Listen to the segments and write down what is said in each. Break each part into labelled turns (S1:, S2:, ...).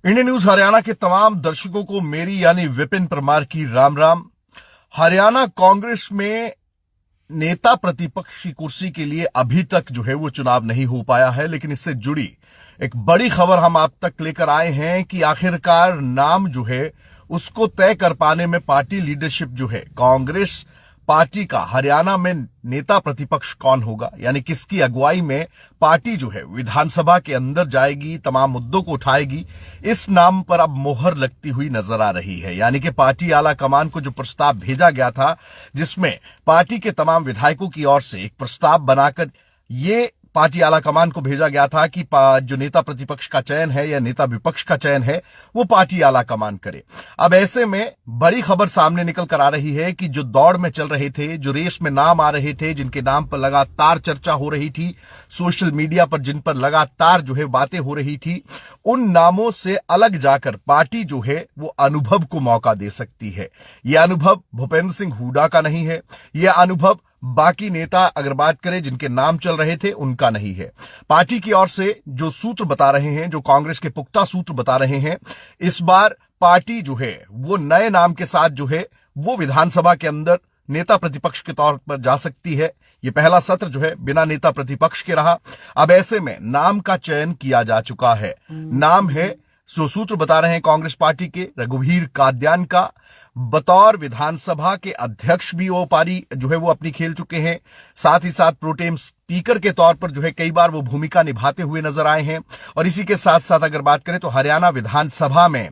S1: Indian news Haryana के तमाम दर्शकों को मेरी यानी विपिन परमार की राम राम। हरियाणा कांग्रेस में नेता प्रतिपक्ष की कुर्सी के लिए अभी तक जो है वो चुनाव नहीं हो पाया है, लेकिन इससे जुड़ी एक बड़ी खबर हम आप तक लेकर आए हैं कि आखिरकार नाम जो है उसको तय कर पाने में पार्टी लीडरशिप जो है कांग्रेस पार्टी का हरियाणा में नेता प्रतिपक्ष कौन होगा, यानी किसकी अगुवाई में पार्टी जो है विधानसभा के अंदर जाएगी, तमाम मुद्दों को उठाएगी, इस नाम पर अब मोहर लगती हुई नजर आ रही है। यानी कि पार्टी आला कमान को जो प्रस्ताव भेजा गया था, जिसमें पार्टी के तमाम विधायकों की ओर से एक प्रस्ताव बनाकर ये पार्टी आला कमान को भेजा गया था कि जो नेता प्रतिपक्ष का चयन है या नेता विपक्ष का चयन है वो पार्टी आला कमान करे। अब ऐसे में बड़ी खबर सामने निकल कर आ रही है कि जो दौड़ में चल रहे थे, जो रेस में नाम आ रहे थे, जिनके नाम पर लगातार चर्चा हो रही थी सोशल मीडिया पर, जिन पर लगातार जो है बातें हो रही थी, उन नामों से अलग जाकर पार्टी जो है वो अनुभव को मौका दे सकती है। यह अनुभव भूपेंद्र सिंह हुड्डा का नहीं है, यह अनुभव बाकी नेता अगर बात करें जिनके नाम चल रहे थे उनका नहीं है। पार्टी की ओर से जो सूत्र बता रहे हैं, जो कांग्रेस के पुख्ता सूत्र बता रहे हैं, इस बार पार्टी जो है वो नए नाम के साथ जो है वो विधानसभा के अंदर नेता प्रतिपक्ष के तौर पर जा सकती है। ये पहला सत्र जो है बिना नेता प्रतिपक्ष के रहा। अब ऐसे में नाम का चयन किया जा चुका है। नाम है, सो सूत्र बता रहे हैं कांग्रेस पार्टी के, रघुवीर काद्यान का। बतौर विधानसभा के अध्यक्ष भी वो पारी जो है वो अपनी खेल चुके हैं। साथ ही साथ प्रोटेम स्पीकर के तौर पर जो है कई बार वो भूमिका निभाते हुए नजर आए हैं। और इसी के साथ साथ अगर बात करें तो हरियाणा विधानसभा में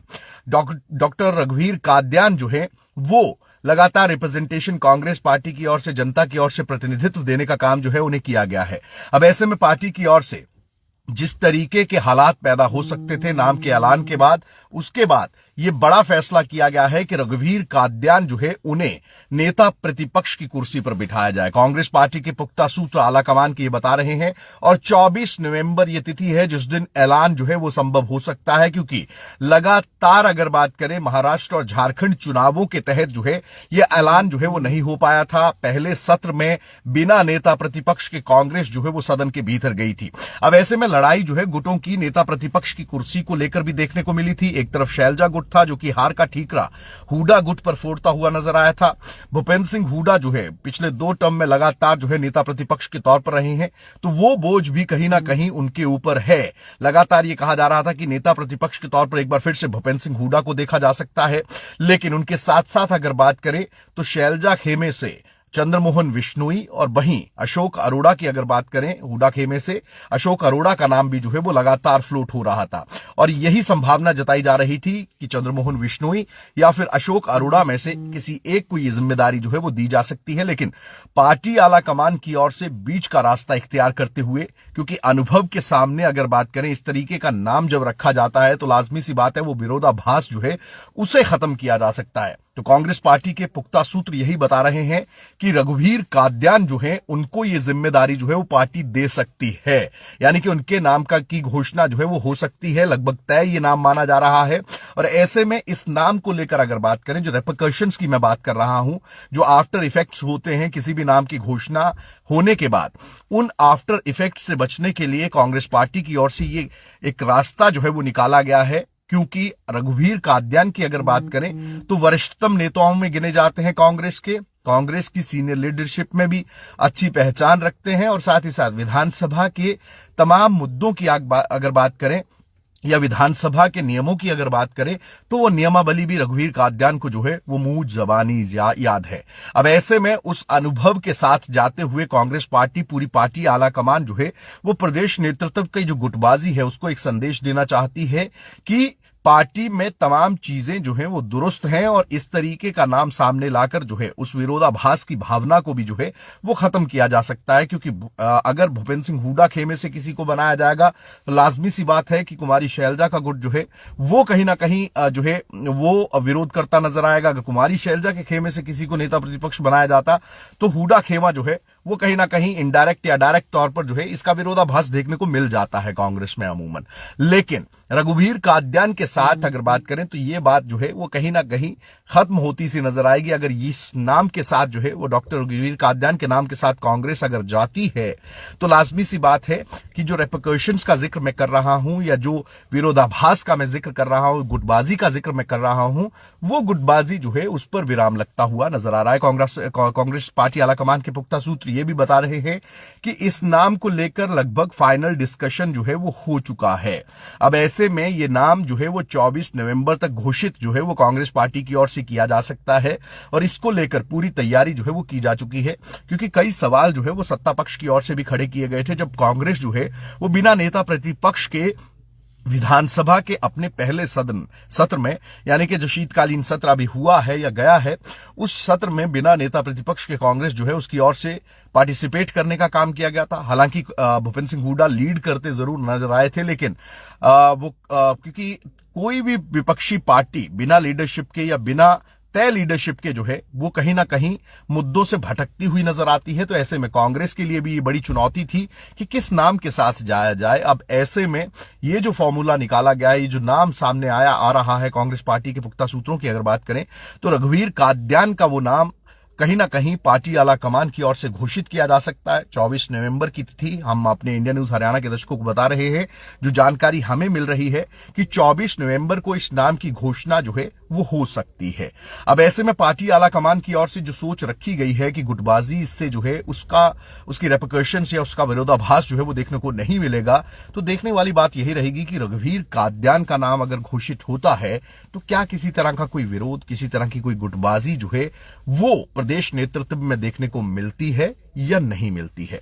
S1: डॉक्टर रघुवीर काद्यान जो है वो लगातार रिप्रेजेंटेशन कांग्रेस पार्टी की ओर से, जनता की ओर से प्रतिनिधित्व देने का काम जो है उन्हें किया गया है। अब ऐसे में पार्टी की ओर से जिस तरीके के हालात पैदा हो सकते थे नाम के ऐलान के बाद, उसके बाद यह बड़ा फैसला किया गया है कि रघुवीर काद्यान जो है उन्हें नेता प्रतिपक्ष की कुर्सी पर बिठाया जाए। कांग्रेस पार्टी के पुख्ता सूत्र आला कमान के ये बता रहे हैं और 24 नवंबर ये तिथि है जिस दिन ऐलान जो है वो संभव हो सकता है, क्योंकि लगातार अगर बात करें महाराष्ट्र और झारखंड चुनावों के तहत जो है ये ऐलान जो है वो नहीं हो पाया था। पहले सत्र में बिना नेता प्रतिपक्ष के कांग्रेस जो है वो सदन के भीतर गई थी। अब ऐसे में लड़ाई जो है गुटों की नेता प्रतिपक्ष की कुर्सी को लेकर भी देखने को मिली थी। एक तरफ शैलजा गुट था जो कि हार का ठीकरा हुड्डा गुट पर फोड़ता हुआ नजर आया था। भूपेंद्र सिंह हुड्डा जो है पिछले 2 टर्म में लगातार जो है नेता प्रतिपक्ष के तौर पर रहे हैं, तो वो बोझ भी कहीं ना कहीं उनके ऊपर है। लगातार ये कहा जा रहा था कि नेता प्रतिपक्ष के तौर पर एक बार फिर से भूपेंद्र सिंह हुड्डा को देखा जा सकता है, लेकिन उनके साथ साथ अगर बात करें तो शैलजा खेमे से चंद्रमोहन विश्नोई और वहीं अशोक अरोड़ा की अगर बात करें, हुड्डा खेमे से अशोक अरोड़ा का नाम भी जो है वो लगातार फ्लोट हो रहा था। और यही संभावना जताई जा रही थी कि चंद्रमोहन विश्नोई या फिर अशोक अरोड़ा में से किसी एक को ये जिम्मेदारी जो है वो दी जा सकती है। लेकिन पार्टी आला कमान की ओर से बीच का रास्ता इख्तियार करते हुए, क्योंकि अनुभव के सामने अगर बात करें इस तरीके का नाम जब रखा जाता है तो लाजमी सी बात है वो विरोधाभास जो है उसे खत्म किया जा सकता है। तो कांग्रेस पार्टी के पुख्ता सूत्र यही बता रहे हैं कि रघुवीर काद्यान जो है उनको ये जिम्मेदारी जो है वो पार्टी दे सकती है, यानी कि उनके नाम का की घोषणा जो है वो हो सकती है। लगभग तय ये नाम माना जा रहा है। और ऐसे में इस नाम को लेकर अगर बात करें, जो रेपरकशंस की मैं बात कर रहा हूं, जो आफ्टर इफेक्ट्स होते हैं किसी भी नाम की घोषणा होने के बाद, उन आफ्टर इफेक्ट्स से बचने के लिए कांग्रेस पार्टी की ओर से ये एक रास्ता जो है वो निकाला गया है। क्योंकि रघुवीर काद्यान की अगर बात करें तो वरिष्ठतम नेताओं में गिने जाते हैं कांग्रेस की सीनियर लीडरशिप में भी अच्छी पहचान रखते हैं, और साथ ही साथ विधानसभा के तमाम मुद्दों की अगर बात करें या विधानसभा के नियमों की अगर बात करें तो वो नियमावली भी रघुवीर काद्यान को जो है वो मुंह जबानी याद है। अब ऐसे में उस अनुभव के साथ जाते हुए कांग्रेस पार्टी, पूरी पार्टी आला कमान जो है वो प्रदेश नेतृत्व की जो गुटबाजी है उसको एक संदेश देना चाहती है कि पार्टी में तमाम चीजें जो हैं वो दुरुस्त हैं, और इस तरीके का नाम सामने लाकर जो है उस विरोधाभास की भावना को भी जो है वो खत्म किया जा सकता है। क्योंकि अगर भूपेंद्र सिंह हुड्डा खेमे से किसी को बनाया जाएगा तो लाजमी सी बात है कि कुमारी शैलजा का गुट जो है वो कहीं ना कहीं जो है वो विरोध करता नजर आएगा। अगर कुमारी शैलजा के खेमे से किसी को नेता प्रतिपक्ष बनाया जाता तो हुड्डा खेमा जो है वो कहीं ना कहीं इनडायरेक्ट या डायरेक्ट तौर पर जो है इसका विरोधाभास देखने को मिल जाता है कांग्रेस में अमूमन। लेकिन रघुवीर काद्यान के साथ अगर बात करें तो ये बात जो है वो कहीं ना कहीं खत्म होती सी नजर आएगी। अगर इस नाम के साथ जो है वो डॉक्टर रघुवीर काद्यान के नाम के साथ कांग्रेस अगर जाती है तो लाजमी सी बात है कि जो रेपरकशंस का जिक्र मैं कर रहा हूं या जो विरोधाभास का मैं जिक्र कर रहा हूं, गुटबाजी का जिक्र मैं कर रहा हूं, वो गुटबाजी जो है उस पर विराम लगता हुआ नजर आ रहा है। कांग्रेस पार्टी आलाकमान के पुख्ता सूत्र ये भी बता रहे हैं कि इस नाम को लेकर लगभग फाइनल डिस्कशन जो है वो हो चुका है। अब ऐसे में ये नाम जो है वो 24 नवंबर तक घोषित जो है वो कांग्रेस पार्टी की ओर से किया जा सकता है और इसको लेकर पूरी तैयारी जो है वो की जा चुकी है, क्योंकि कई सवाल जो है वो सत्ता पक्ष की ओर से भी खड़े किए गए थे जब कांग्रेस जो है वो बिना नेता प्रतिपक्ष के विधानसभा के अपने पहले सत्र में, यानी कि जो शीतकालीन सत्र अभी हुआ है या गया है, उस सत्र में बिना नेता प्रतिपक्ष के कांग्रेस जो है उसकी ओर से पार्टिसिपेट करने का काम किया गया था। हालांकि भूपेंद्र सिंह हुड्डा लीड करते जरूर नजर आए थे, लेकिन क्योंकि कोई भी विपक्षी पार्टी बिना लीडरशिप के या बिना तय लीडरशिप के जो है वो कहीं ना कहीं मुद्दों से भटकती हुई नजर आती है। तो ऐसे में कांग्रेस के लिए भी ये बड़ी चुनौती थी कि किस नाम के साथ जाया जाए। अब ऐसे में ये जो फॉर्मूला निकाला गया है, ये जो नाम सामने आ रहा है कांग्रेस पार्टी के पुख्ता सूत्रों की अगर बात करें तो रघुवीर काद्यान का वो नाम कहीं ना कहीं पार्टी आला कमान की ओर से घोषित किया जा सकता है। 24 नवंबर की तिथि हम अपने इंडिया न्यूज हरियाणा के दर्शकों को बता रहे हैं। जो जानकारी हमें मिल रही है कि 24 नवंबर को इस नाम की घोषणा जो है वो हो सकती है। अब ऐसे में पार्टी आला कमान की ओर से जो सोच रखी गई है कि गुटबाजी इससे जो है उसकी रेपरकशंस या उसका विरोधाभास जो है वो देखने को नहीं मिलेगा, तो देखने वाली बात यही रहेगी कि रघुवीर काद्यान का नाम अगर घोषित होता है तो क्या किसी तरह का कोई विरोध, किसी तरह की कोई गुटबाजी जो है वो प्रदेश नेतृत्व में देखने को मिलती है या नहीं मिलती है।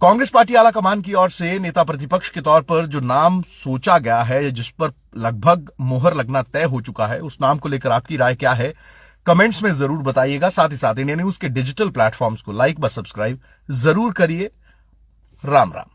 S1: कांग्रेस पार्टी आलाकमान की ओर से नेता प्रतिपक्ष के तौर पर जो नाम सोचा गया है, जिस पर लगभग मोहर लगना तय हो चुका है, उस नाम को लेकर आपकी राय क्या है कमेंट्स में जरूर बताइएगा। साथ ही साथ इंडिया न्यूज के डिजिटल प्लेटफॉर्म्स को लाइक व सब्सक्राइब जरूर करिए। राम राम।